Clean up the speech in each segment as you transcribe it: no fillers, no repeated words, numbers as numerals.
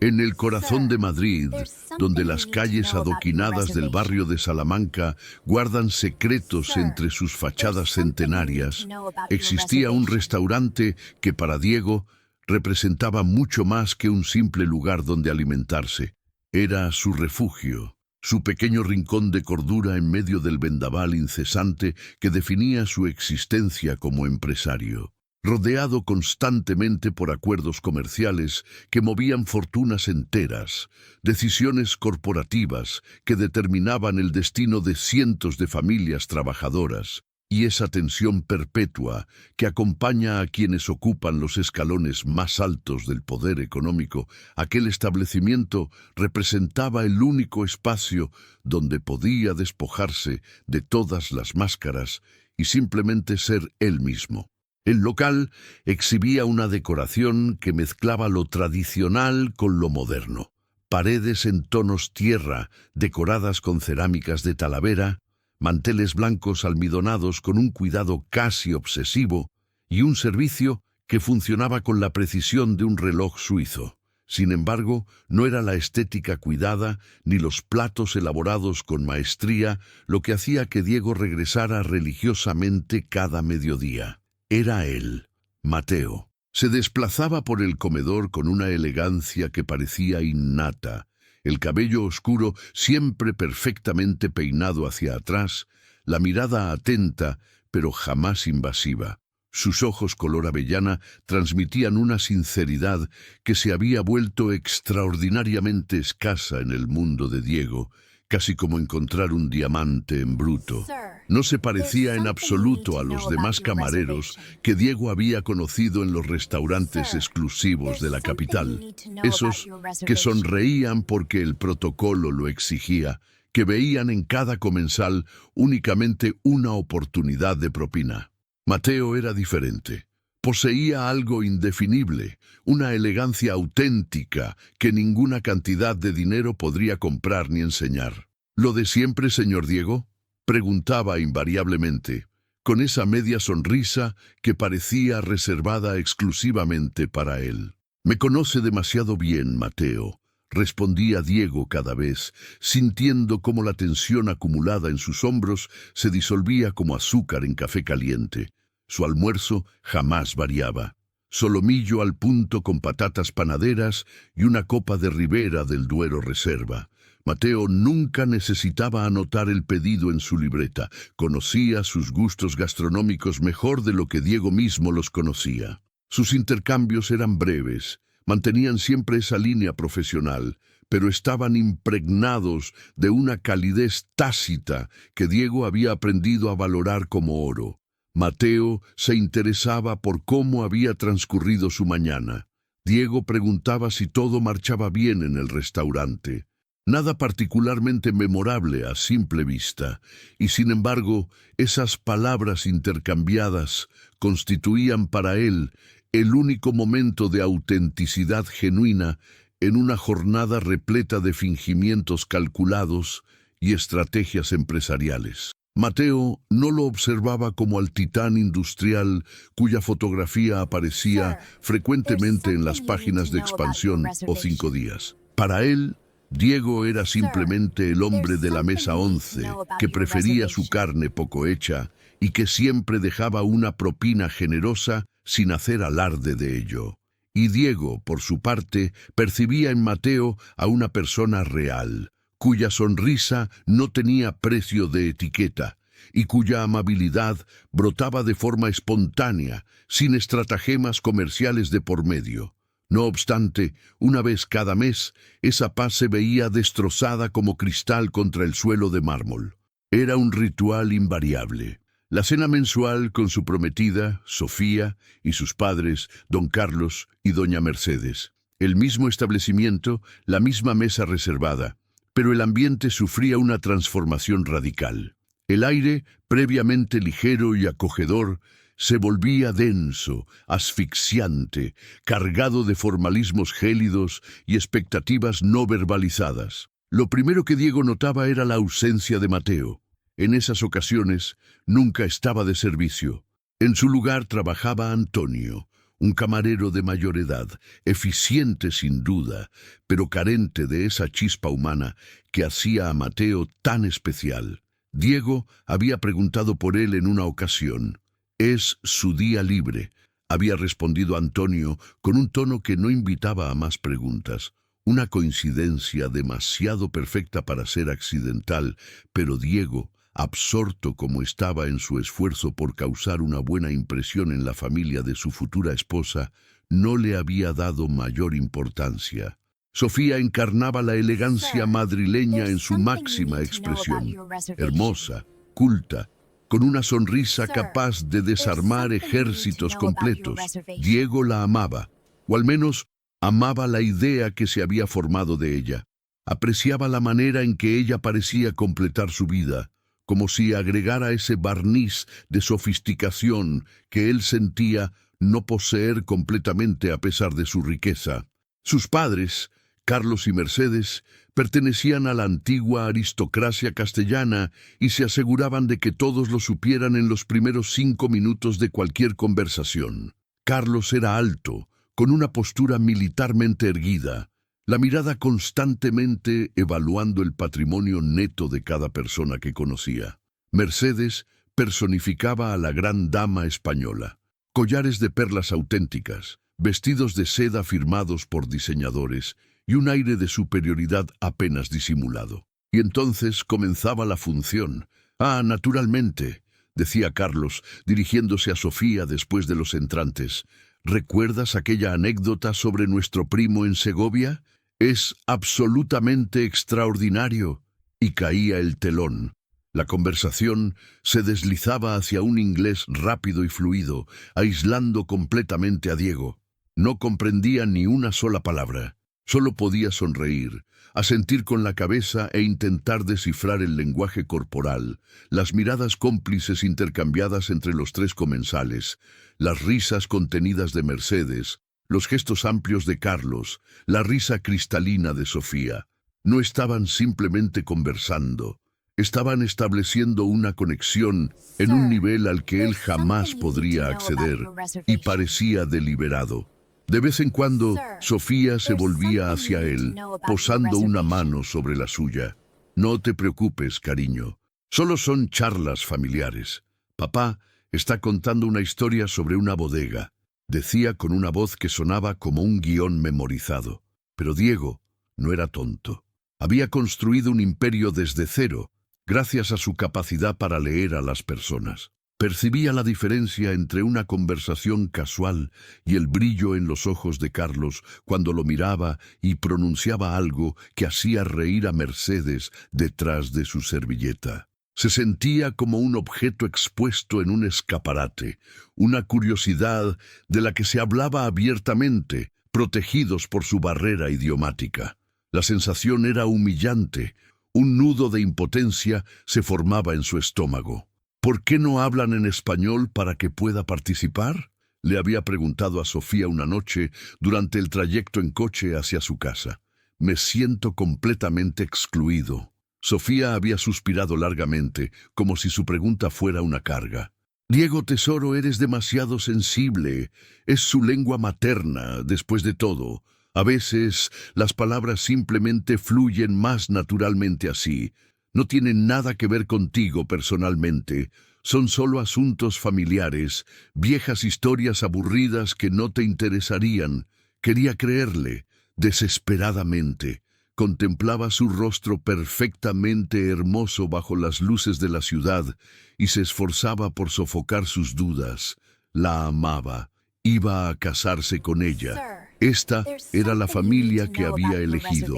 En el corazón de Madrid, donde las calles adoquinadas del barrio de Salamanca guardan secretos entre sus fachadas centenarias, existía un restaurante que para Diego representaba mucho más que un simple lugar donde alimentarse. Era su refugio, su pequeño rincón de cordura en medio del vendaval incesante que definía su existencia como empresario. Rodeado constantemente por acuerdos comerciales que movían fortunas enteras, decisiones corporativas que determinaban el destino de cientos de familias trabajadoras, y esa tensión perpetua que acompaña a quienes ocupan los escalones más altos del poder económico, aquel establecimiento representaba el único espacio donde podía despojarse de todas las máscaras y simplemente ser él mismo. El local exhibía una decoración que mezclaba lo tradicional con lo moderno. Paredes en tonos tierra, decoradas con cerámicas de Talavera, manteles blancos almidonados con un cuidado casi obsesivo y un servicio que funcionaba con la precisión de un reloj suizo. Sin embargo, no era la estética cuidada ni los platos elaborados con maestría lo que hacía que Diego regresara religiosamente cada mediodía. Era él, Mateo. Se desplazaba por el comedor con una elegancia que parecía innata, el cabello oscuro siempre perfectamente peinado hacia atrás, la mirada atenta, pero jamás invasiva. Sus ojos color avellana transmitían una sinceridad que se había vuelto extraordinariamente escasa en el mundo de Diego, casi como encontrar un diamante en bruto. No se parecía en absoluto a los demás camareros que Diego había conocido en los restaurantes exclusivos de la capital. Esos que sonreían porque el protocolo lo exigía, que veían en cada comensal únicamente una oportunidad de propina. Mateo era diferente. Poseía algo indefinible, una elegancia auténtica que ninguna cantidad de dinero podría comprar ni enseñar. ¿Lo de siempre, señor Diego?, preguntaba invariablemente, con esa media sonrisa que parecía reservada exclusivamente para él. «Me conoce demasiado bien, Mateo», respondía Diego cada vez, sintiendo cómo la tensión acumulada en sus hombros se disolvía como azúcar en café caliente. Su almuerzo jamás variaba. Solomillo al punto con patatas panaderas y una copa de Ribera del Duero Reserva. Mateo nunca necesitaba anotar el pedido en su libreta. Conocía sus gustos gastronómicos mejor de lo que Diego mismo los conocía. Sus intercambios eran breves, mantenían siempre esa línea profesional, pero estaban impregnados de una calidez tácita que Diego había aprendido a valorar como oro. Mateo se interesaba por cómo había transcurrido su mañana. Diego preguntaba si todo marchaba bien en el restaurante. Nada particularmente memorable a simple vista, y sin embargo, esas palabras intercambiadas constituían para él el único momento de autenticidad genuina en una jornada repleta de fingimientos calculados y estrategias empresariales. Mateo no lo observaba como al titán industrial cuya fotografía aparecía frecuentemente en las páginas de Expansión o 5 días. Para él, Diego era simplemente el hombre de la mesa 11 que prefería su carne poco hecha y que siempre dejaba una propina generosa sin hacer alarde de ello. Y Diego, por su parte, percibía en Mateo a una persona real, cuya sonrisa no tenía precio de etiqueta y cuya amabilidad brotaba de forma espontánea, sin estratagemas comerciales de por medio. No obstante, una vez cada mes, esa paz se veía destrozada como cristal contra el suelo de mármol. Era un ritual invariable. La cena mensual con su prometida, Sofía, y sus padres, don Carlos y doña Mercedes. El mismo establecimiento, la misma mesa reservada, pero el ambiente sufría una transformación radical. El aire, previamente ligero y acogedor, se volvía denso, asfixiante, cargado de formalismos gélidos y expectativas no verbalizadas. Lo primero que Diego notaba era la ausencia de Mateo. En esas ocasiones nunca estaba de servicio. En su lugar trabajaba Antonio, un camarero de mayor edad, eficiente sin duda, pero carente de esa chispa humana que hacía a Mateo tan especial. Diego había preguntado por él en una ocasión. «Es su día libre», había respondido Antonio con un tono que no invitaba a más preguntas. Una coincidencia demasiado perfecta para ser accidental, pero Diego, absorto como estaba en su esfuerzo por causar una buena impresión en la familia de su futura esposa, no le había dado mayor importancia. Sofía encarnaba la elegancia madrileña en su máxima expresión, hermosa, culta, con una sonrisa capaz de desarmar ejércitos completos. Diego la amaba, o al menos amaba la idea que se había formado de ella. Apreciaba la manera en que ella parecía completar su vida, como si agregara ese barniz de sofisticación que él sentía no poseer completamente a pesar de su riqueza. Sus padres, Carlos y Mercedes, pertenecían a la antigua aristocracia castellana y se aseguraban de que todos lo supieran en los primeros 5 minutos de cualquier conversación. Carlos era alto, con una postura militarmente erguida, la mirada constantemente evaluando el patrimonio neto de cada persona que conocía. Mercedes personificaba a la gran dama española. Collares de perlas auténticas, vestidos de seda firmados por diseñadores y un aire de superioridad apenas disimulado. Y entonces comenzaba la función. «Ah, naturalmente», decía Carlos, dirigiéndose a Sofía después de los entrantes. «¿Recuerdas aquella anécdota sobre nuestro primo en Segovia? Es absolutamente extraordinario». Y caía el telón. La conversación se deslizaba hacia un inglés rápido y fluido, aislando completamente a Diego. No comprendía ni una sola palabra. Solo podía sonreír, asentir con la cabeza e intentar descifrar el lenguaje corporal, las miradas cómplices intercambiadas entre los tres comensales, las risas contenidas de Mercedes, los gestos amplios de Carlos, la risa cristalina de Sofía. No estaban simplemente conversando, estaban estableciendo una conexión en un nivel al que él jamás podría acceder, y parecía deliberado. De vez en cuando, Sofía se volvía hacia él, posando una mano sobre la suya. «No te preocupes, cariño. Solo son charlas familiares. Papá está contando una historia sobre una bodega», decía con una voz que sonaba como un guión memorizado. Pero Diego no era tonto. Había construido un imperio desde cero, gracias a su capacidad para leer a las personas. Percibía la diferencia entre una conversación casual y el brillo en los ojos de Carlos cuando lo miraba y pronunciaba algo que hacía reír a Mercedes detrás de su servilleta. Se sentía como un objeto expuesto en un escaparate, una curiosidad de la que se hablaba abiertamente, protegidos por su barrera idiomática. La sensación era humillante. Un nudo de impotencia se formaba en su estómago. «¿Por qué no hablan en español para que pueda participar?», le había preguntado a Sofía una noche durante el trayecto en coche hacia su casa. «Me siento completamente excluido». Sofía había suspirado largamente, como si su pregunta fuera una carga. «Diego, tesoro, eres demasiado sensible. Es su lengua materna, después de todo. A veces las palabras simplemente fluyen más naturalmente así. No tienen nada que ver contigo personalmente. Son solo asuntos familiares, viejas historias aburridas que no te interesarían». Quería creerle, desesperadamente. Contemplaba su rostro perfectamente hermoso bajo las luces de la ciudad y se esforzaba por sofocar sus dudas. La amaba. Iba a casarse con ella. Esta era la familia que había elegido.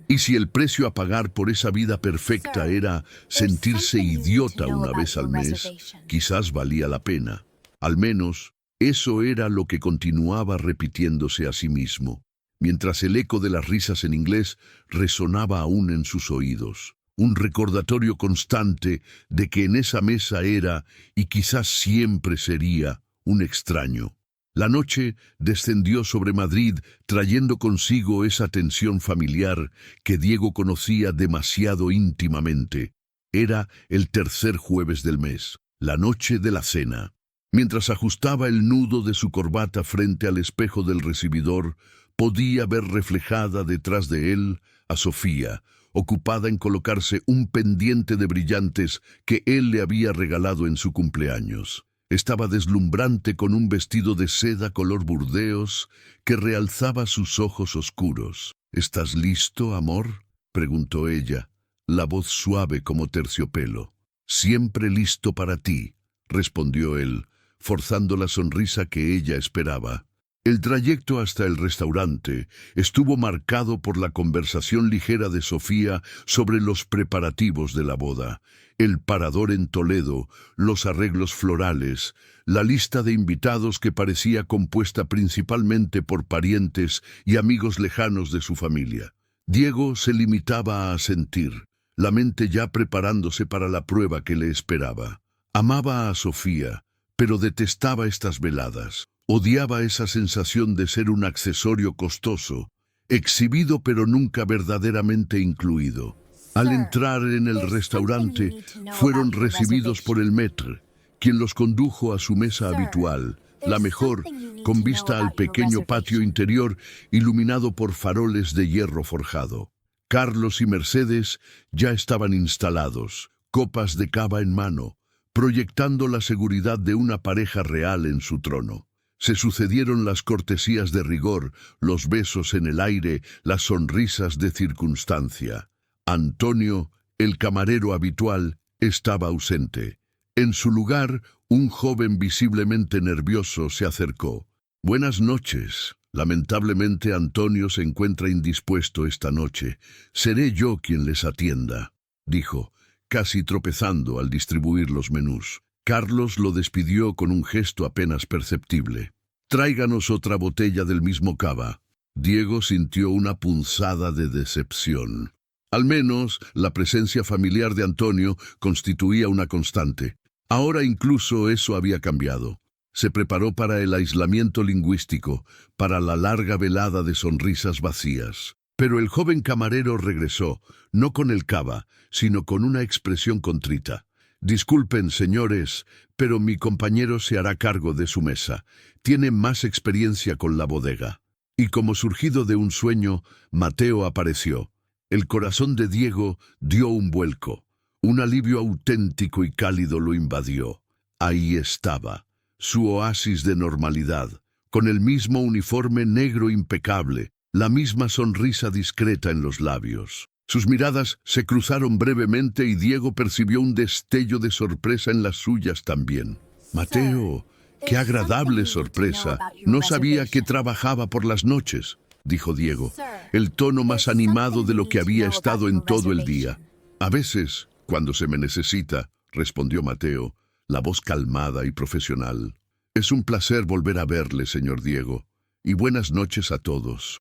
Y si el precio a pagar por esa vida perfecta era sentirse idiota una vez al mes, quizás valía la pena. Al menos, eso era lo que continuaba repitiéndose a sí mismo, mientras el eco de las risas en inglés resonaba aún en sus oídos. Un recordatorio constante de que en esa mesa era, y quizás siempre sería, un extraño. La noche descendió sobre Madrid trayendo consigo esa tensión familiar que Diego conocía demasiado íntimamente. Era el tercer jueves del mes, la noche de la cena. Mientras ajustaba el nudo de su corbata frente al espejo del recibidor, podía ver reflejada detrás de él a Sofía, ocupada en colocarse un pendiente de brillantes que él le había regalado en su cumpleaños. Estaba deslumbrante con un vestido de seda color burdeos que realzaba sus ojos oscuros. —¿Estás listo, amor? —preguntó ella, la voz suave como terciopelo. —Siempre listo para ti —respondió él, forzando la sonrisa que ella esperaba. El trayecto hasta el restaurante estuvo marcado por la conversación ligera de Sofía sobre los preparativos de la boda, el parador en Toledo, los arreglos florales, la lista de invitados que parecía compuesta principalmente por parientes y amigos lejanos de su familia. Diego se limitaba a asentir, la mente ya preparándose para la prueba que le esperaba. Amaba a Sofía, pero detestaba estas veladas. Odiaba esa sensación de ser un accesorio costoso, exhibido pero nunca verdaderamente incluido. Al entrar en el restaurante, fueron recibidos por el maître, quien los condujo a su mesa habitual, la mejor, con vista al pequeño patio interior iluminado por faroles de hierro forjado. Carlos y Mercedes ya estaban instalados, copas de cava en mano, proyectando la seguridad de una pareja real en su trono. Se sucedieron las cortesías de rigor, los besos en el aire, las sonrisas de circunstancia. Antonio, el camarero habitual, estaba ausente. En su lugar, un joven visiblemente nervioso se acercó. «Buenas noches. Lamentablemente Antonio se encuentra indispuesto esta noche. Seré yo quien les atienda», dijo, casi tropezando al distribuir los menús. Carlos lo despidió con un gesto apenas perceptible. «Tráiganos otra botella del mismo cava». Diego sintió una punzada de decepción. Al menos, la presencia familiar de Antonio constituía una constante. Ahora incluso eso había cambiado. Se preparó para el aislamiento lingüístico, para la larga velada de sonrisas vacías. Pero el joven camarero regresó, no con el cava, sino con una expresión contrita. «Disculpen, señores, pero mi compañero se hará cargo de su mesa. Tiene más experiencia con la bodega». Y como surgido de un sueño, Mateo apareció. El corazón de Diego dio un vuelco. Un alivio auténtico y cálido lo invadió. Ahí estaba, su oasis de normalidad, con el mismo uniforme negro impecable, la misma sonrisa discreta en los labios. Sus miradas se cruzaron brevemente y Diego percibió un destello de sorpresa en las suyas también. «Mateo, qué agradable sorpresa. No sabía que trabajaba por las noches», dijo Diego, el tono más animado de lo que había estado en todo el día. «A veces, cuando se me necesita», respondió Mateo, la voz calmada y profesional. «Es un placer volver a verle, señor Diego, y buenas noches a todos».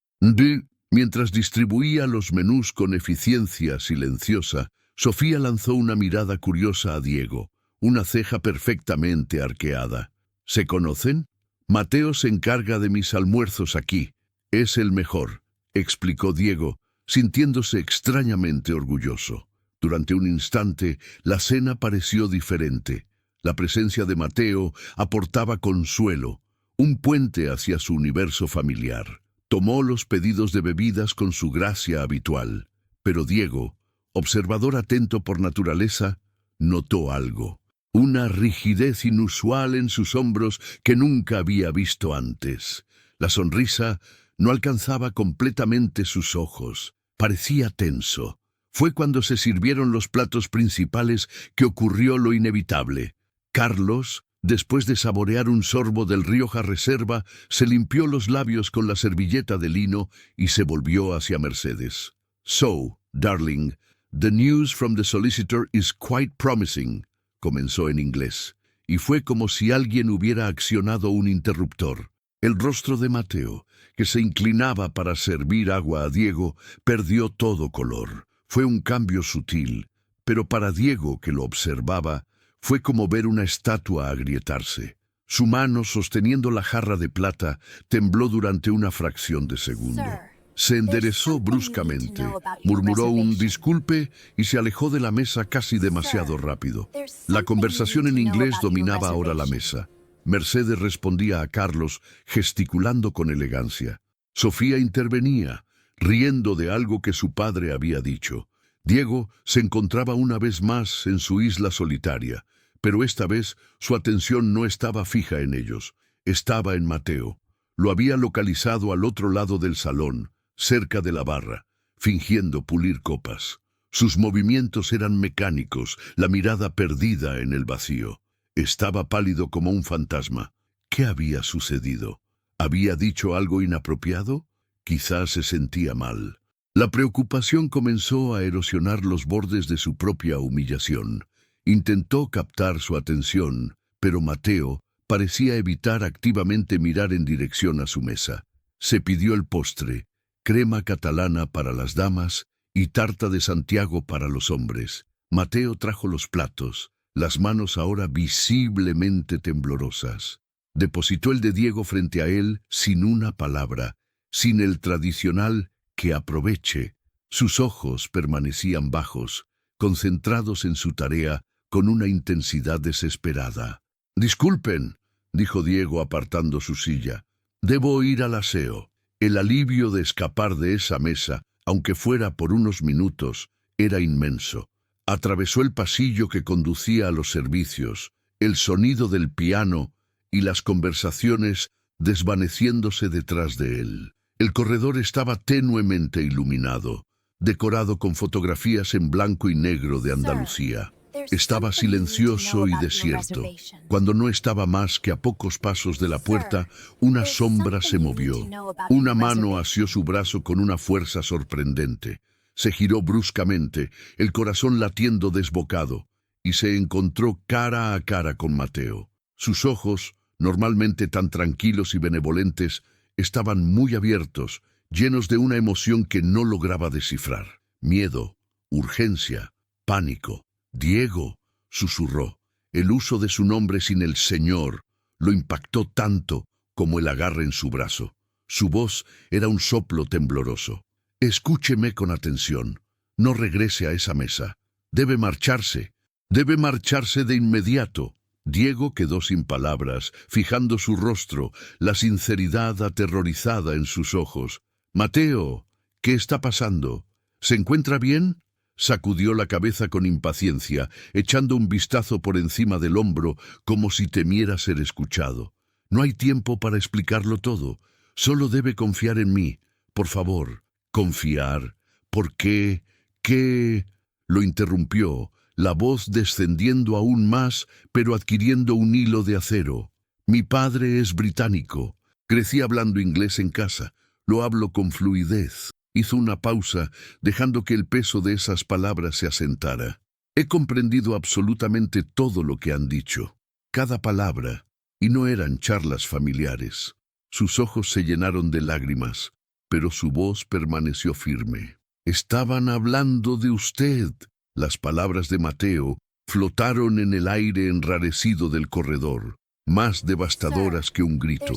Mientras distribuía los menús con eficiencia silenciosa, Sofía lanzó una mirada curiosa a Diego, una ceja perfectamente arqueada. «¿Se conocen? Mateo se encarga de mis almuerzos aquí. Es el mejor», explicó Diego, sintiéndose extrañamente orgulloso. Durante un instante, la cena pareció diferente. La presencia de Mateo aportaba consuelo, un puente hacia su universo familiar. Tomó los pedidos de bebidas con su gracia habitual, pero Diego, observador atento por naturaleza, notó algo, una rigidez inusual en sus hombros que nunca había visto antes. La sonrisa no alcanzaba completamente sus ojos, parecía tenso. Fue cuando se sirvieron los platos principales que ocurrió lo inevitable. Carlos, después de saborear un sorbo del Rioja Reserva, se limpió los labios con la servilleta de lino y se volvió hacia Mercedes. «So, darling, the news from the solicitor is quite promising», comenzó en inglés, y fue como si alguien hubiera accionado un interruptor. El rostro de Mateo, que se inclinaba para servir agua a Diego, perdió todo color. Fue un cambio sutil, pero para Diego, que lo observaba, fue como ver una estatua agrietarse. Su mano, sosteniendo la jarra de plata, tembló durante una fracción de segundo. Se enderezó bruscamente, murmuró un disculpe y se alejó de la mesa casi demasiado rápido. La conversación en inglés dominaba ahora la mesa. Mercedes respondía a Carlos, gesticulando con elegancia. Sofía intervenía, riendo de algo que su padre había dicho. Diego se encontraba una vez más en su isla solitaria, pero esta vez su atención no estaba fija en ellos, estaba en Mateo. Lo había localizado al otro lado del salón, cerca de la barra, fingiendo pulir copas. Sus movimientos eran mecánicos, la mirada perdida en el vacío. Estaba pálido como un fantasma. ¿Qué había sucedido? ¿Había dicho algo inapropiado? Quizás se sentía mal. La preocupación comenzó a erosionar los bordes de su propia humillación. Intentó captar su atención, pero Mateo parecía evitar activamente mirar en dirección a su mesa. Se pidió el postre, crema catalana para las damas y tarta de Santiago para los hombres. Mateo trajo los platos, las manos ahora visiblemente temblorosas. Depositó el de Diego frente a él sin una palabra, sin el tradicional «que aproveche». Sus ojos permanecían bajos, concentrados en su tarea con una intensidad desesperada. «Disculpen», dijo Diego apartando su silla. «Debo ir al aseo». El alivio de escapar de esa mesa, aunque fuera por unos minutos, era inmenso. Atravesó el pasillo que conducía a los servicios, el sonido del piano y las conversaciones desvaneciéndose detrás de él. El corredor estaba tenuemente iluminado, decorado con fotografías en blanco y negro de Andalucía. Estaba silencioso y desierto. Cuando no estaba más que a pocos pasos de la puerta, una sombra se movió. Una mano asió su brazo con una fuerza sorprendente. Se giró bruscamente, el corazón latiendo desbocado, y se encontró cara a cara con Mateo. Sus ojos, normalmente tan tranquilos y benevolentes, estaban muy abiertos, llenos de una emoción que no lograba descifrar. Miedo, urgencia, pánico. «Diego», susurró. El uso de su nombre sin el Señor lo impactó tanto como el agarre en su brazo. Su voz era un soplo tembloroso. «Escúcheme con atención. No regrese a esa mesa. Debe marcharse. Debe marcharse de inmediato». Diego quedó sin palabras, fijando su rostro, la sinceridad aterrorizada en sus ojos. «Mateo, ¿qué está pasando? ¿Se encuentra bien?» Sacudió la cabeza con impaciencia, echando un vistazo por encima del hombro, como si temiera ser escuchado. «No hay tiempo para explicarlo todo. Solo debe confiar en mí. Por favor». «¿Confiar? ¿Por qué? ¿Qué?» Lo interrumpió, la voz descendiendo aún más, pero adquiriendo un hilo de acero. «Mi padre es británico. Crecí hablando inglés en casa. Lo hablo con fluidez». Hizo una pausa, dejando que el peso de esas palabras se asentara. «He comprendido absolutamente todo lo que han dicho. Cada palabra. Y no eran charlas familiares». Sus ojos se llenaron de lágrimas, pero su voz permaneció firme. «Estaban hablando de usted». Las palabras de Mateo flotaron en el aire enrarecido del corredor, más devastadoras que un grito.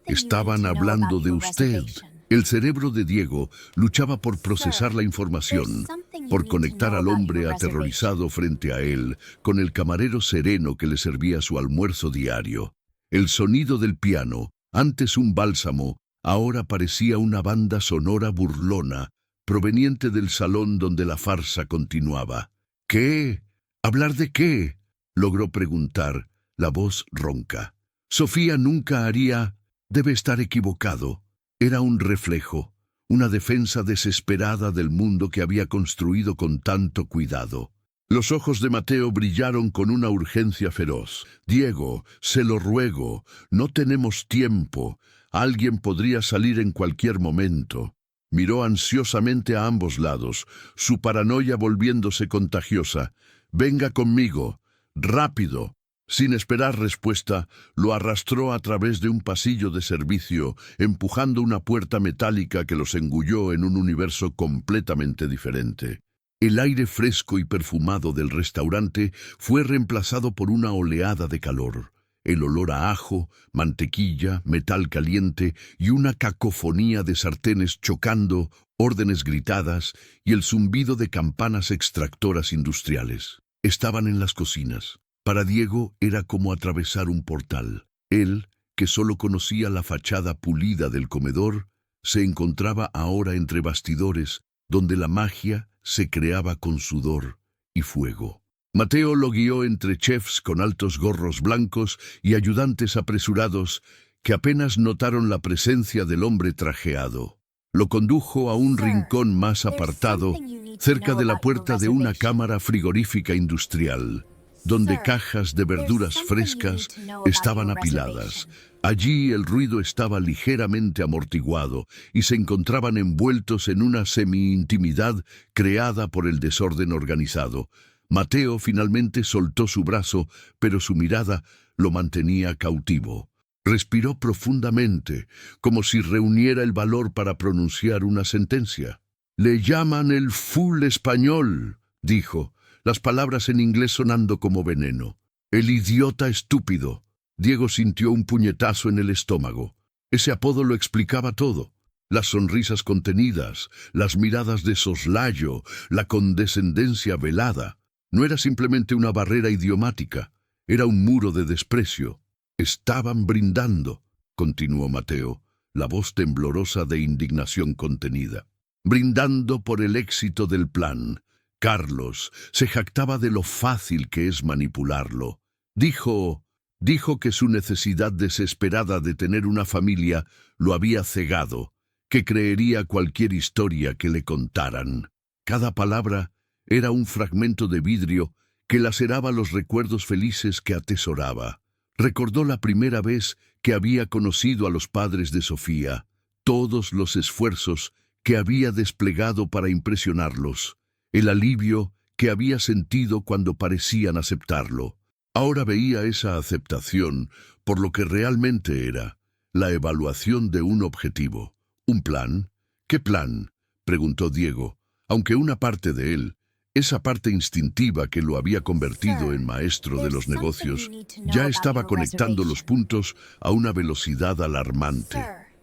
«Estaban hablando de usted». El cerebro de Diego luchaba por procesar la información, por conectar al hombre aterrorizado frente a él con el camarero sereno que le servía su almuerzo diario. El sonido del piano, antes un bálsamo, ahora parecía una banda sonora burlona, proveniente del salón donde la farsa continuaba. «¿Qué? ¿Hablar de qué?», logró preguntar, la voz ronca. «Sofía nunca haría...». «Debe estar equivocado». Era un reflejo, una defensa desesperada del mundo que había construido con tanto cuidado. Los ojos de Mateo brillaron con una urgencia feroz. «Diego, se lo ruego, no tenemos tiempo. Alguien podría salir en cualquier momento». Miró ansiosamente a ambos lados, su paranoia volviéndose contagiosa. «Venga conmigo, rápido». Sin esperar respuesta, lo arrastró a través de un pasillo de servicio, empujando una puerta metálica que los engulló en un universo completamente diferente. El aire fresco y perfumado del restaurante fue reemplazado por una oleada de calor. El olor a ajo, mantequilla, metal caliente y una cacofonía de sartenes chocando, órdenes gritadas y el zumbido de campanas extractoras industriales. Estaban en las cocinas. Para Diego era como atravesar un portal. Él, que solo conocía la fachada pulida del comedor, se encontraba ahora entre bastidores donde la magia se creaba con sudor y fuego. Mateo lo guió entre chefs con altos gorros blancos y ayudantes apresurados que apenas notaron la presencia del hombre trajeado. Lo condujo a un rincón más apartado, cerca de la puerta de una cámara frigorífica industrial, donde cajas de verduras frescas estaban apiladas. Allí el ruido estaba ligeramente amortiguado y se encontraban envueltos en una semi-intimidad creada por el desorden organizado. Mateo finalmente soltó su brazo, pero su mirada lo mantenía cautivo. Respiró profundamente, como si reuniera el valor para pronunciar una sentencia. «Le llaman el full español», dijo, las palabras en inglés sonando como veneno. «El idiota estúpido». Diego sintió un puñetazo en el estómago. Ese apodo lo explicaba todo. Las sonrisas contenidas, las miradas de soslayo, la condescendencia velada. No era simplemente una barrera idiomática, era un muro de desprecio. «Estaban brindando», continuó Mateo, la voz temblorosa de indignación contenida. «Brindando por el éxito del plan. Carlos se jactaba de lo fácil que es manipularlo. Dijo que su necesidad desesperada de tener una familia lo había cegado, que creería cualquier historia que le contaran. Cada palabra era un fragmento de vidrio que laceraba los recuerdos felices que atesoraba. Recordó la primera vez que había conocido a los padres de Sofía, todos los esfuerzos que había desplegado para impresionarlos, el alivio que había sentido cuando parecían aceptarlo. Ahora veía esa aceptación por lo que realmente era, la evaluación de un objetivo. ¿Un plan? ¿Qué plan?, preguntó Diego, aunque una parte de él, esa parte instintiva que lo había convertido en maestro de los negocios, ya estaba conectando los puntos a una velocidad alarmante.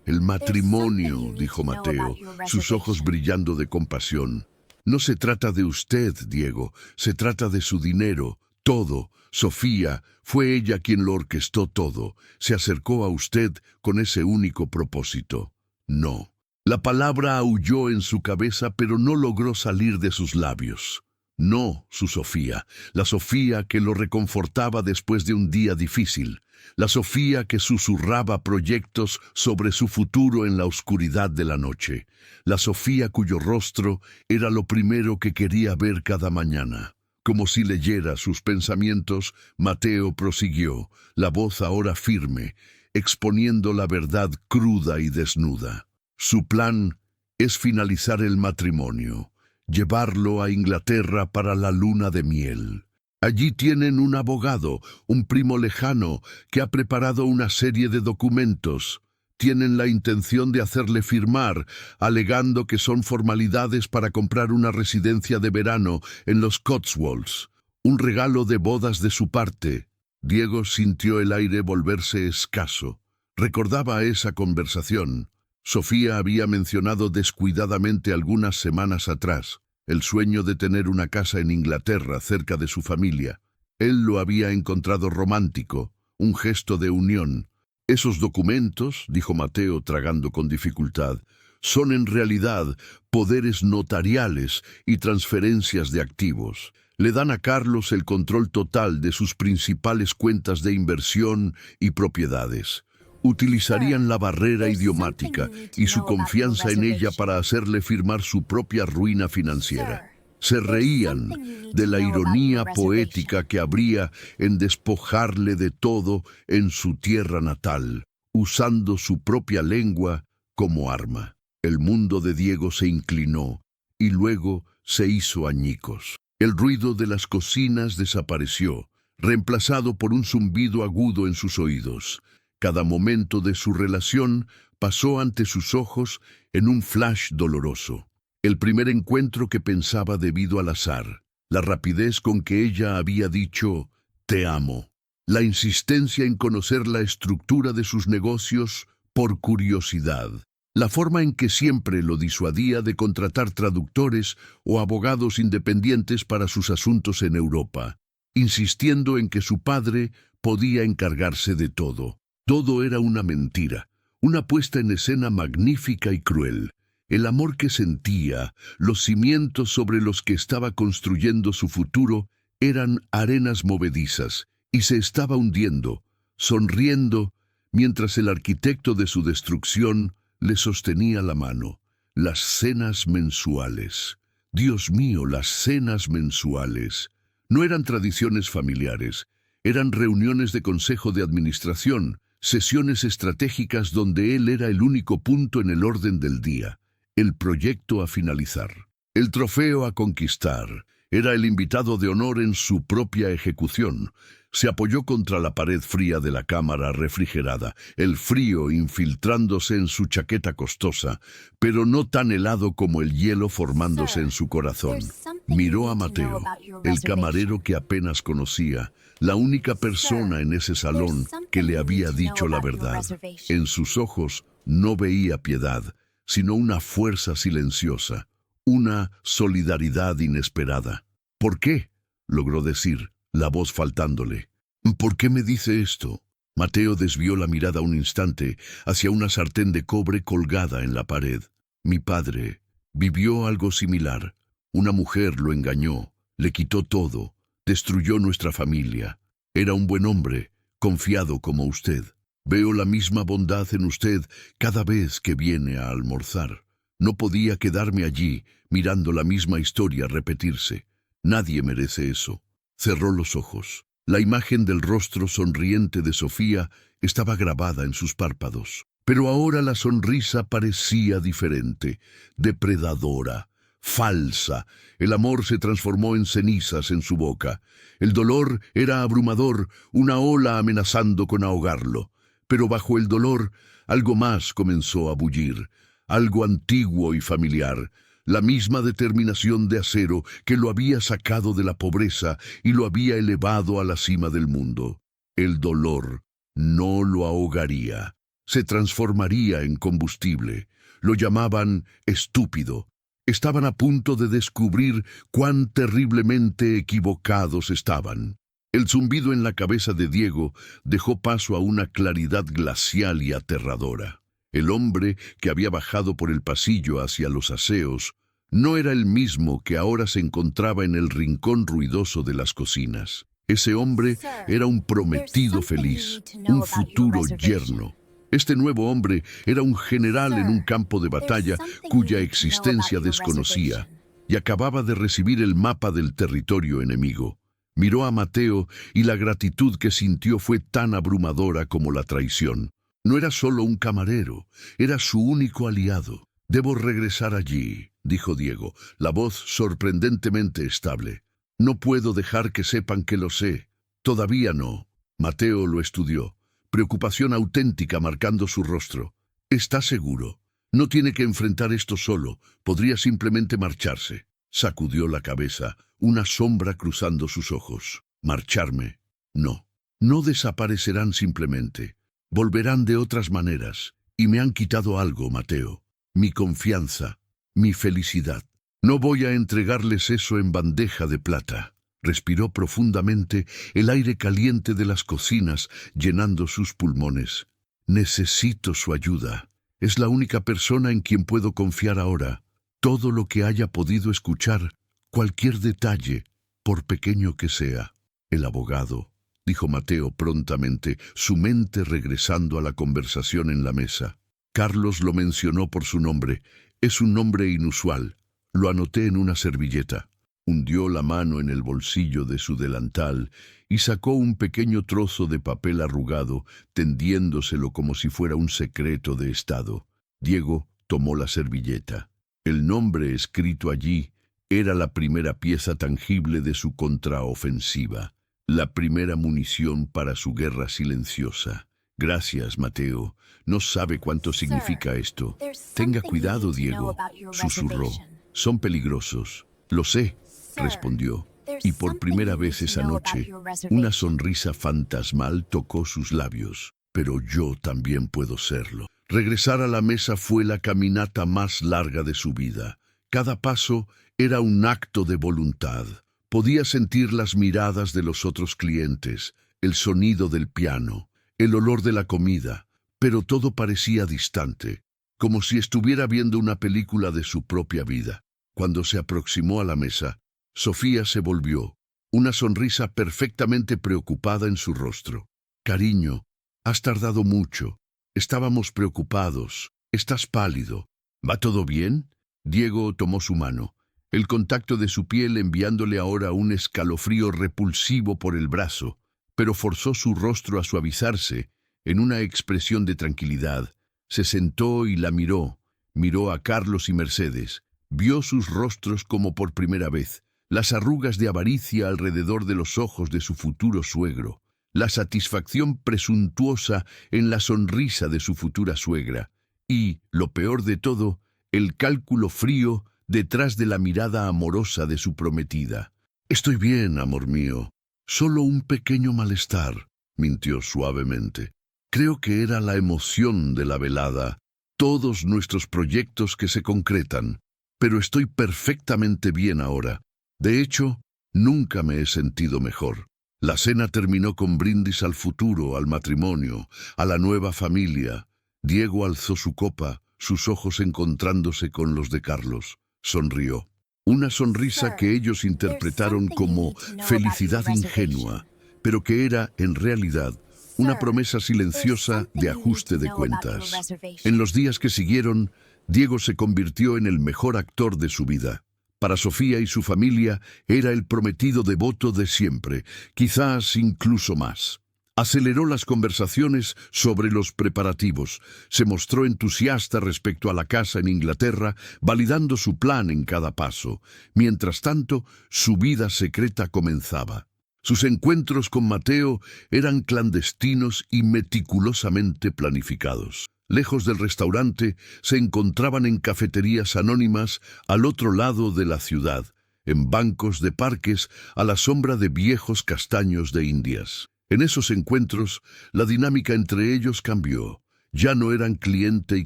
«El matrimonio», dijo Mateo, sus ojos brillando de compasión. «No se trata de usted, Diego, se trata de su dinero, todo. Sofía, fue ella quien lo orquestó todo. Se acercó a usted con ese único propósito». «No». La palabra aulló en su cabeza, pero no logró salir de sus labios. No, su Sofía, la Sofía que lo reconfortaba después de un día difícil, la Sofía que susurraba proyectos sobre su futuro en la oscuridad de la noche, la Sofía cuyo rostro era lo primero que quería ver cada mañana. Como si leyera sus pensamientos, Mateo prosiguió, la voz ahora firme, exponiendo la verdad cruda y desnuda. Su plan es finalizar el matrimonio, llevarlo a Inglaterra para la luna de miel. Allí tienen un abogado, un primo lejano, que ha preparado una serie de documentos. Tienen la intención de hacerle firmar, alegando que son formalidades para comprar una residencia de verano en los Cotswolds, un regalo de bodas de su parte. Diego sintió el aire volverse escaso. Recordaba esa conversación. Sofía había mencionado descuidadamente algunas semanas atrás el sueño de tener una casa en Inglaterra cerca de su familia. Él lo había encontrado romántico, un gesto de unión. «Esos documentos», dijo Mateo tragando con dificultad, «son en realidad poderes notariales y transferencias de activos. Le dan a Carlos el control total de sus principales cuentas de inversión y propiedades. Utilizarían la barrera idiomática y su confianza en ella para hacerle firmar su propia ruina financiera. Se reían de la ironía poética que habría en despojarle de todo en su tierra natal, usando su propia lengua como arma». El mundo de Diego se inclinó y luego se hizo añicos. El ruido de las cocinas desapareció, reemplazado por un zumbido agudo en sus oídos. Cada momento de su relación pasó ante sus ojos en un flash doloroso. El primer encuentro que pensaba debido al azar, la rapidez con que ella había dicho «te amo», la insistencia en conocer la estructura de sus negocios por curiosidad, la forma en que siempre lo disuadía de contratar traductores o abogados independientes para sus asuntos en Europa, insistiendo en que su padre podía encargarse de todo. Todo era una mentira, una puesta en escena magnífica y cruel. El amor que sentía, los cimientos sobre los que estaba construyendo su futuro, eran arenas movedizas, y se estaba hundiendo, sonriendo, mientras el arquitecto de su destrucción le sostenía la mano. Las cenas mensuales. Dios mío, las cenas mensuales. No eran tradiciones familiares, eran reuniones de consejo de administración, sesiones estratégicas donde él era el único punto en el orden del día, el proyecto a finalizar, el trofeo a conquistar. Era el invitado de honor en su propia ejecución. Se apoyó contra la pared fría de la cámara refrigerada, el frío infiltrándose en su chaqueta costosa, pero no tan helado como el hielo formándose en su corazón. Miró a Mateo, el camarero que apenas conocía, la única persona en ese salón que le había dicho la verdad. En sus ojos no veía piedad, sino una fuerza silenciosa, una solidaridad inesperada. ¿Por qué?, logró decir, la voz faltándole. ¿Por qué me dice esto? Mateo desvió la mirada un instante hacia una sartén de cobre colgada en la pared. Mi padre vivió algo similar. Una mujer lo engañó, le quitó todo, destruyó nuestra familia. Era un buen hombre, confiado como usted. Veo la misma bondad en usted cada vez que viene a almorzar. No podía quedarme allí mirando la misma historia repetirse. Nadie merece eso. Cerró los ojos. La imagen del rostro sonriente de Sofía estaba grabada en sus párpados. Pero ahora la sonrisa parecía diferente, depredadora, falsa. El amor se transformó en cenizas en su boca. El dolor era abrumador, una ola amenazando con ahogarlo. Pero bajo el dolor, algo más comenzó a bullir, algo antiguo y familiar, la misma determinación de acero que lo había sacado de la pobreza y lo había elevado a la cima del mundo. El dolor no lo ahogaría, se transformaría en combustible. Lo llamaban estúpido. Estaban a punto de descubrir cuán terriblemente equivocados estaban. El zumbido en la cabeza de Diego dejó paso a una claridad glacial y aterradora. El hombre que había bajado por el pasillo hacia los aseos no era el mismo que ahora se encontraba en el rincón ruidoso de las cocinas. Ese hombre era un prometido feliz, un futuro yerno. Este nuevo hombre era un general en un campo de batalla cuya existencia desconocía y acababa de recibir el mapa del territorio enemigo. Miró a Mateo y la gratitud que sintió fue tan abrumadora como la traición. No era solo un camarero, era su único aliado. Debo regresar allí, dijo Diego, la voz sorprendentemente estable. No puedo dejar que sepan que lo sé. Todavía no. Mateo lo estudió, preocupación auténtica marcando su rostro. ¿Está seguro? No tiene que enfrentar esto solo, podría simplemente marcharse. Sacudió la cabeza, una sombra cruzando sus ojos. ¿Marcharme? No. No desaparecerán simplemente. Volverán de otras maneras. Y me han quitado algo, Mateo. Mi confianza, mi felicidad. No voy a entregarles eso en bandeja de plata. Respiró profundamente el aire caliente de las cocinas, llenando sus pulmones. Necesito su ayuda. Es la única persona en quien puedo confiar ahora. Todo lo que haya podido escuchar, cualquier detalle, por pequeño que sea. El abogado, dijo Mateo prontamente, su mente regresando a la conversación en la mesa. Carlos lo mencionó por su nombre. Es un nombre inusual. Lo anoté en una servilleta. Hundió la mano en el bolsillo de su delantal y sacó un pequeño trozo de papel arrugado, tendiéndoselo como si fuera un secreto de estado. Diego tomó la servilleta. El nombre escrito allí era la primera pieza tangible de su contraofensiva, la primera munición para su guerra silenciosa. Gracias, Mateo. No sabe cuánto significa esto. Tenga cuidado, Diego, susurró. Son peligrosos. Lo sé, respondió. Y por primera vez esa noche, una sonrisa fantasmal tocó sus labios. Pero yo también puedo serlo. Regresar a la mesa fue la caminata más larga de su vida. Cada paso era un acto de voluntad. Podía sentir las miradas de los otros clientes, el sonido del piano, el olor de la comida, pero todo parecía distante, como si estuviera viendo una película de su propia vida. Cuando se aproximó a la mesa, Sofía se volvió, una sonrisa perfectamente preocupada en su rostro. «Cariño, has tardado mucho. Estábamos preocupados. Estás pálido. ¿Va todo bien?» Diego tomó su mano, el contacto de su piel enviándole ahora un escalofrío repulsivo por el brazo, pero forzó su rostro a suavizarse en una expresión de tranquilidad. Se sentó y la miró a Carlos y Mercedes, vio sus rostros como por primera vez, las arrugas de avaricia alrededor de los ojos de su futuro suegro, la satisfacción presuntuosa en la sonrisa de su futura suegra, y, lo peor de todo, el cálculo frío detrás de la mirada amorosa de su prometida. «Estoy bien, amor mío. Solo un pequeño malestar», mintió suavemente. «Creo que era la emoción de la velada, todos nuestros proyectos que se concretan, pero estoy perfectamente bien ahora. De hecho, nunca me he sentido mejor». La cena terminó con brindis al futuro, al matrimonio, a la nueva familia. Diego alzó su copa, sus ojos encontrándose con los de Carlos. Sonrió. Una sonrisa que ellos interpretaron como felicidad ingenua, pero que era, en realidad, una promesa silenciosa de ajuste de cuentas. En los días que siguieron, Diego se convirtió en el mejor actor de su vida. Para Sofía y su familia era el prometido devoto de siempre, quizás incluso más. Aceleró las conversaciones sobre los preparativos, se mostró entusiasta respecto a la casa en Inglaterra, validando su plan en cada paso. Mientras tanto, su vida secreta comenzaba. Sus encuentros con Mateo eran clandestinos y meticulosamente planificados. Lejos del restaurante, se encontraban en cafeterías anónimas al otro lado de la ciudad, en bancos de parques a la sombra de viejos castaños de Indias. En esos encuentros, la dinámica entre ellos cambió. Ya no eran cliente y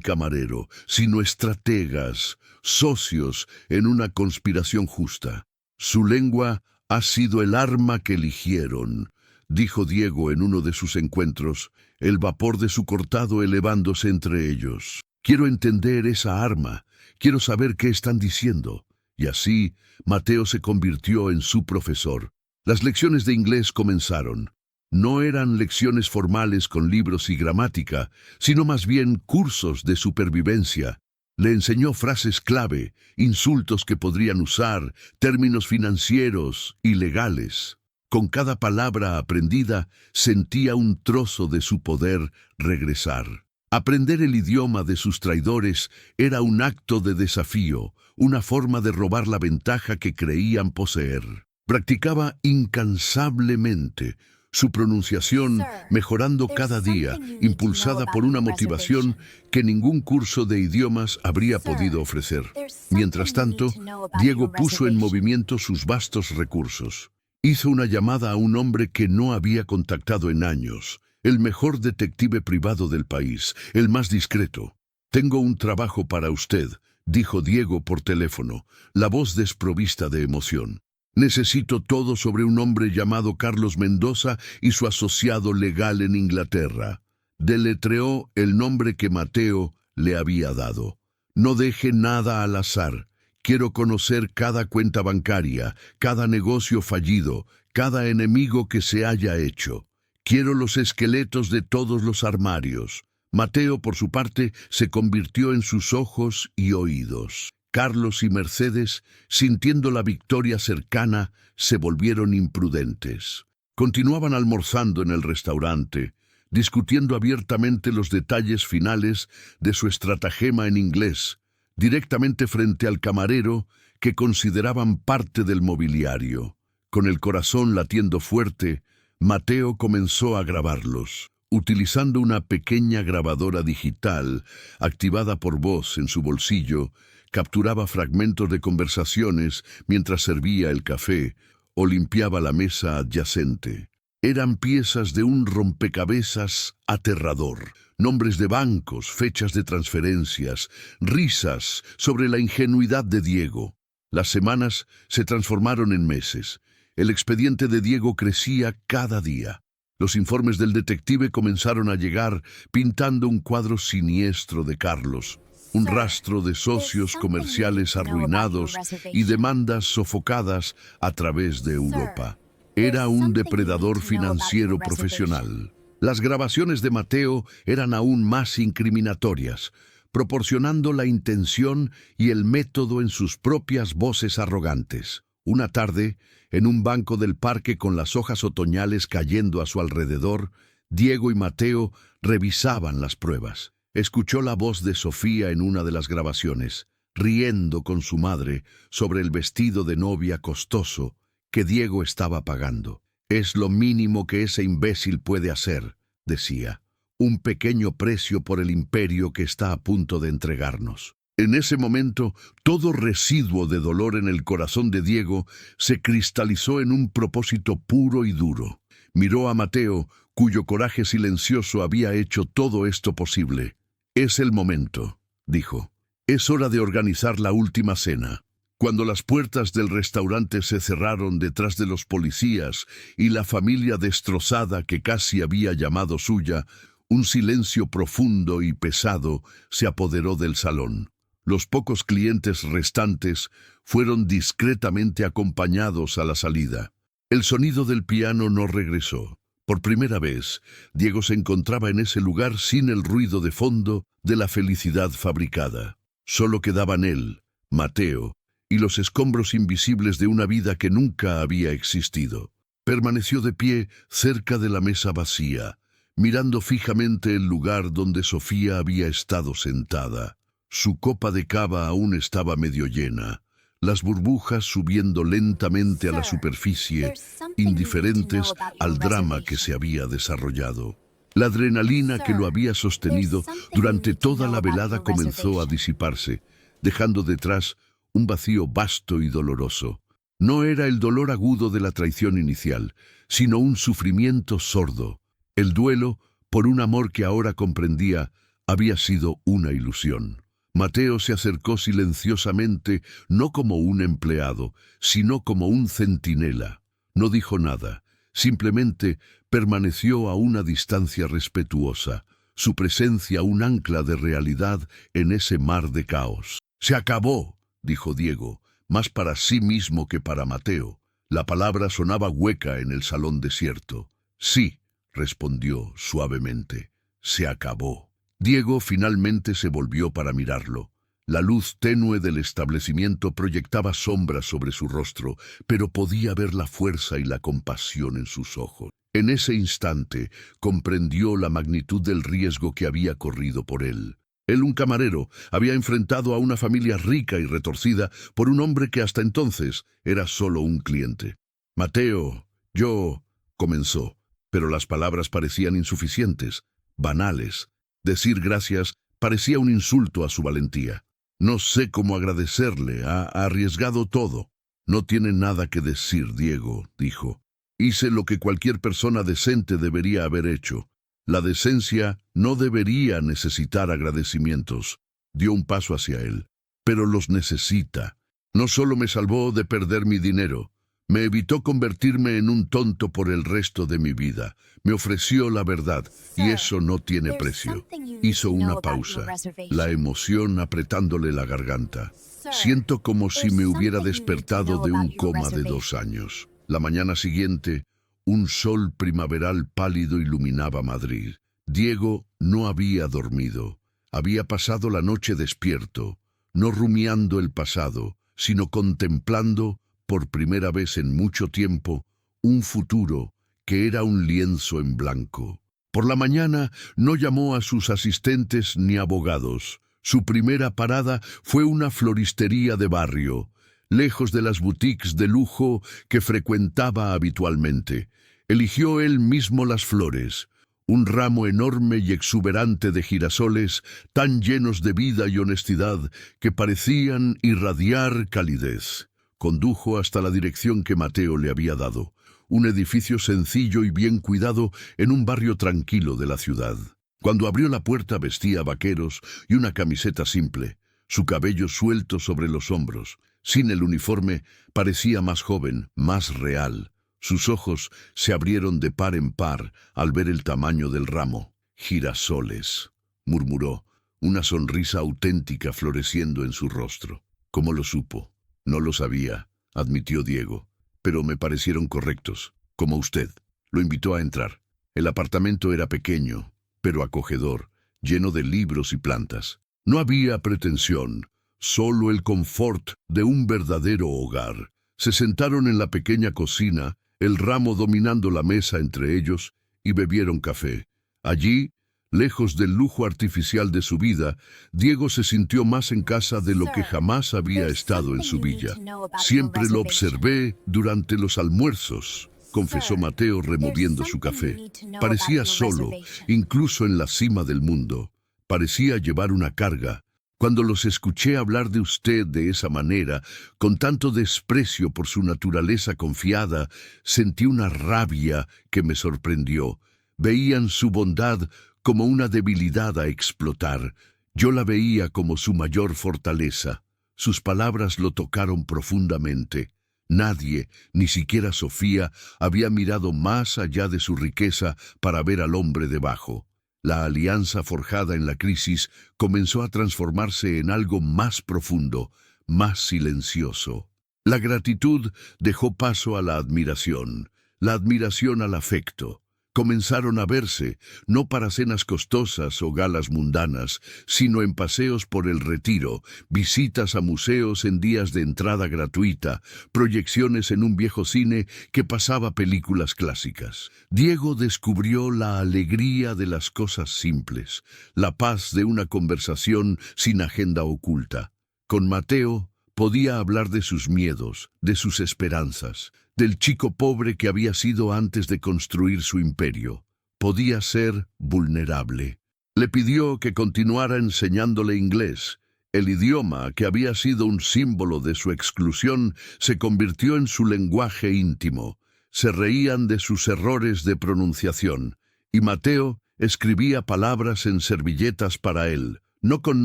camarero, sino estrategas, socios en una conspiración justa. «Su lengua ha sido el arma que eligieron», dijo Diego en uno de sus encuentros, el vapor de su cortado elevándose entre ellos. «Quiero entender esa arma, quiero saber qué están diciendo». Y así, Mateo se convirtió en su profesor. Las lecciones de inglés comenzaron. No eran lecciones formales con libros y gramática, sino más bien cursos de supervivencia. Le enseñó frases clave, insultos que podrían usar, términos financieros y legales. Con cada palabra aprendida, sentía un trozo de su poder regresar. Aprender el idioma de sus traidores era un acto de desafío, una forma de robar la ventaja que creían poseer. Practicaba incansablemente, su pronunciación mejorando cada día, impulsada por una motivación que ningún curso de idiomas habría podido ofrecer. Mientras tanto, Diego puso en movimiento sus vastos recursos. Hizo una llamada a un hombre que no había contactado en años, el mejor detective privado del país, el más discreto. «Tengo un trabajo para usted», dijo Diego por teléfono, la voz desprovista de emoción. «Necesito todo sobre un hombre llamado Carlos Mendoza y su asociado legal en Inglaterra». Deletreó el nombre que Mateo le había dado. «No deje nada al azar. Quiero conocer cada cuenta bancaria, cada negocio fallido, cada enemigo que se haya hecho. Quiero los esqueletos de todos los armarios». Mateo, por su parte, se convirtió en sus ojos y oídos. Carlos y Mercedes, sintiendo la victoria cercana, se volvieron imprudentes. Continuaban almorzando en el restaurante, discutiendo abiertamente los detalles finales de su estratagema en inglés, directamente frente al camarero que consideraban parte del mobiliario. Con el corazón latiendo fuerte, Mateo comenzó a grabarlos. Utilizando una pequeña grabadora digital, activada por voz en su bolsillo, capturaba fragmentos de conversaciones mientras servía el café o limpiaba la mesa adyacente. Eran piezas de un rompecabezas aterrador. Nombres de bancos, fechas de transferencias, risas sobre la ingenuidad de Diego. Las semanas se transformaron en meses. El expediente de Diego crecía cada día. Los informes del detective comenzaron a llegar, pintando un cuadro siniestro de Carlos. Un rastro de socios comerciales arruinados y demandas sofocadas a través de Europa. Era un depredador financiero profesional. Las grabaciones de Mateo eran aún más incriminatorias, proporcionando la intención y el método en sus propias voces arrogantes. Una tarde, en un banco del parque con las hojas otoñales cayendo a su alrededor, Diego y Mateo revisaban las pruebas. Escuchó la voz de Sofía en una de las grabaciones, riendo con su madre sobre el vestido de novia costoso que Diego estaba pagando. «Es lo mínimo que ese imbécil puede hacer», decía. «Un pequeño precio por el imperio que está a punto de entregarnos». En ese momento, todo residuo de dolor en el corazón de Diego se cristalizó en un propósito puro y duro. Miró a Mateo, cuyo coraje silencioso había hecho todo esto posible. «Es el momento», dijo. «Es hora de organizar la última cena». Cuando las puertas del restaurante se cerraron detrás de los policías y la familia destrozada que casi había llamado suya, un silencio profundo y pesado se apoderó del salón. Los pocos clientes restantes fueron discretamente acompañados a la salida. El sonido del piano no regresó. Por primera vez, Diego se encontraba en ese lugar sin el ruido de fondo de la felicidad fabricada. Solo quedaban él, Mateo, y los escombros invisibles de una vida que nunca había existido. Permaneció de pie cerca de la mesa vacía, mirando fijamente el lugar donde Sofía había estado sentada. Su copa de cava aún estaba medio llena, las burbujas subiendo lentamente a la superficie, indiferentes al drama que se había desarrollado. La adrenalina que lo había sostenido durante toda la velada comenzó a disiparse, dejando detrás un vacío vasto y doloroso. No era el dolor agudo de la traición inicial, sino un sufrimiento sordo. El duelo, por un amor que ahora comprendía, había sido una ilusión. Mateo se acercó silenciosamente, no como un empleado, sino como un centinela. No dijo nada, simplemente permaneció a una distancia respetuosa, su presencia un ancla de realidad en ese mar de caos. «Se acabó», dijo Diego, más para sí mismo que para Mateo. La palabra sonaba hueca en el salón desierto. «Sí», respondió suavemente, «se acabó». Diego finalmente se volvió para mirarlo. La luz tenue del establecimiento proyectaba sombras sobre su rostro, pero podía ver la fuerza y la compasión en sus ojos. En ese instante comprendió la magnitud del riesgo que había corrido por él. Él, un camarero, había enfrentado a una familia rica y retorcida por un hombre que hasta entonces era solo un cliente. «Mateo, yo», comenzó, pero las palabras parecían insuficientes, banales. Decir gracias parecía un insulto a su valentía. «No sé cómo agradecerle, ha arriesgado todo». «No tiene nada que decir, Diego», dijo. «Hice lo que cualquier persona decente debería haber hecho. La decencia no debería necesitar agradecimientos». Dio un paso hacia él. «Pero los necesita. No solo me salvó de perder mi dinero, me evitó convertirme en un tonto por el resto de mi vida. Me ofreció la verdad, y eso no tiene precio». Hizo una pausa, la emoción apretándole la garganta. «Siento como si me hubiera despertado de un coma de 2 años». La mañana siguiente, un sol primaveral pálido iluminaba Madrid. Diego no había dormido. Había pasado la noche despierto, no rumiando el pasado, sino contemplando, por primera vez en mucho tiempo, un futuro que era un lienzo en blanco. Por la mañana no llamó a sus asistentes ni abogados. Su primera parada fue una floristería de barrio, lejos de las boutiques de lujo que frecuentaba habitualmente. Eligió él mismo las flores, un ramo enorme y exuberante de girasoles tan llenos de vida y honestidad que parecían irradiar calidez. Condujo hasta la dirección que Mateo le había dado, un edificio sencillo y bien cuidado en un barrio tranquilo de la ciudad. Cuando abrió la puerta vestía vaqueros y una camiseta simple, su cabello suelto sobre los hombros. Sin el uniforme, parecía más joven, más real. Sus ojos se abrieron de par en par al ver el tamaño del ramo. Girasoles, murmuró, una sonrisa auténtica floreciendo en su rostro. ¿Cómo lo supo? No lo sabía, admitió Diego, pero me parecieron correctos, como usted. Lo invitó a entrar. El apartamento era pequeño, pero acogedor, lleno de libros y plantas. No había pretensión, solo el confort de un verdadero hogar. Se sentaron en la pequeña cocina, el ramo dominando la mesa entre ellos, y bebieron café. Allí, lejos del lujo artificial de su vida, Diego se sintió más en casa de lo que jamás había estado en su villa. Siempre lo observé durante los almuerzos, confesó Mateo removiendo su café. Parecía solo, incluso en la cima del mundo. Parecía llevar una carga. Cuando los escuché hablar de usted de esa manera, con tanto desprecio por su naturaleza confiada, sentí una rabia que me sorprendió. Veían su bondad como una debilidad a explotar. Yo la veía como su mayor fortaleza. Sus palabras lo tocaron profundamente. Nadie, ni siquiera Sofía, había mirado más allá de su riqueza para ver al hombre debajo. La alianza forjada en la crisis comenzó a transformarse en algo más profundo, más silencioso. La gratitud dejó paso a la admiración al afecto. Comenzaron a verse, no para cenas costosas o galas mundanas, sino en paseos por el Retiro, visitas a museos en días de entrada gratuita, proyecciones en un viejo cine que pasaba películas clásicas. Diego descubrió la alegría de las cosas simples, la paz de una conversación sin agenda oculta. Con Mateo podía hablar de sus miedos, de sus esperanzas, del chico pobre que había sido antes de construir su imperio. Podía ser vulnerable. Le pidió que continuara enseñándole inglés. El idioma, que había sido un símbolo de su exclusión, se convirtió en su lenguaje íntimo. Se reían de sus errores de pronunciación, y Mateo escribía palabras en servilletas para él, no con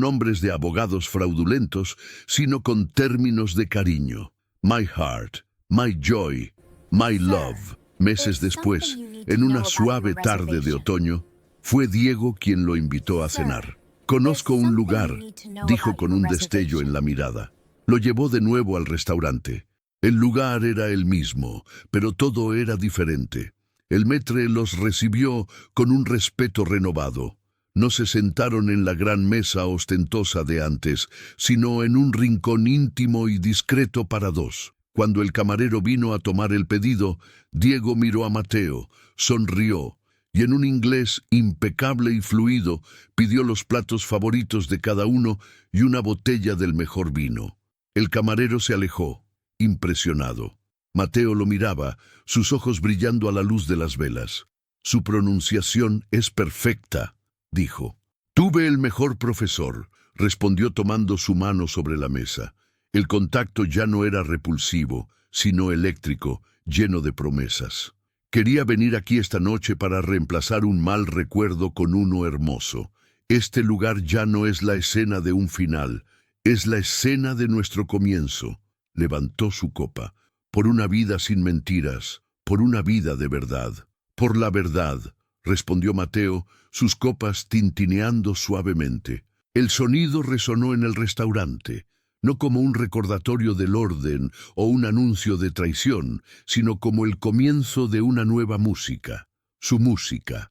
nombres de abogados fraudulentos, sino con términos de cariño. My heart, my joy, my love. Meses después, en una suave tarde de otoño, fue Diego quien lo invitó a cenar. Conozco un lugar, dijo con un destello en la mirada. Lo llevó de nuevo al restaurante. El lugar era el mismo, pero todo era diferente. El maître los recibió con un respeto renovado. No se sentaron en la gran mesa ostentosa de antes, sino en un rincón íntimo y discreto para dos. Cuando el camarero vino a tomar el pedido, Diego miró a Mateo, sonrió, y en un inglés impecable y fluido pidió los platos favoritos de cada uno y una botella del mejor vino. El camarero se alejó, impresionado. Mateo lo miraba, sus ojos brillando a la luz de las velas. Su pronunciación es perfecta, dijo. Tuve el mejor profesor, respondió tomando su mano sobre la mesa. El contacto ya no era repulsivo, sino eléctrico, lleno de promesas. Quería venir aquí esta noche para reemplazar un mal recuerdo con uno hermoso. Este lugar ya no es la escena de un final, es la escena de nuestro comienzo. Levantó su copa. Por una vida sin mentiras, por una vida de verdad. Por la verdad, respondió Mateo, sus copas tintineando suavemente. El sonido resonó en el restaurante, no como un recordatorio del orden o un anuncio de traición, sino como el comienzo de una nueva música, su música.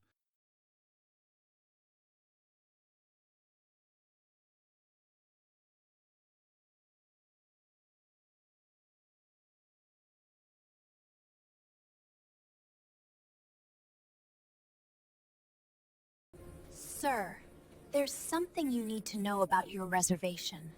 Sir, there's something you need to know about your reservation.